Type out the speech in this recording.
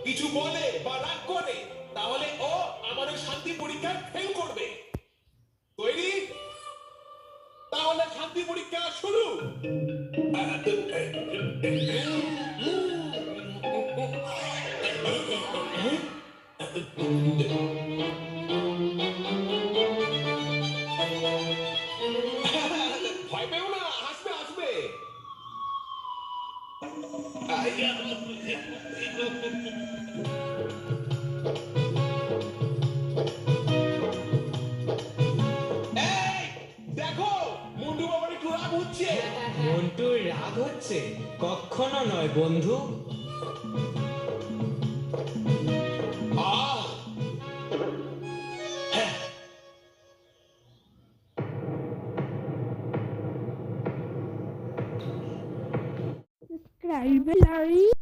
কিছু বলে বা রাগ করে তাহলে ও আমাদের শান্তি পরীক্ষায় ফেল করবে। তৈরি? তাহলে শান্তি পরীক্ষা শুরু। ভয় পেও না, আসবে আসবে। এই, দেখো মুন্ডু বাবার একটু রাগ হচ্ছে। মন্টুর রাগ হচ্ছে? কখনো নয় বন্ধু। আহ হ্যাঁ, Subscribe, Larry.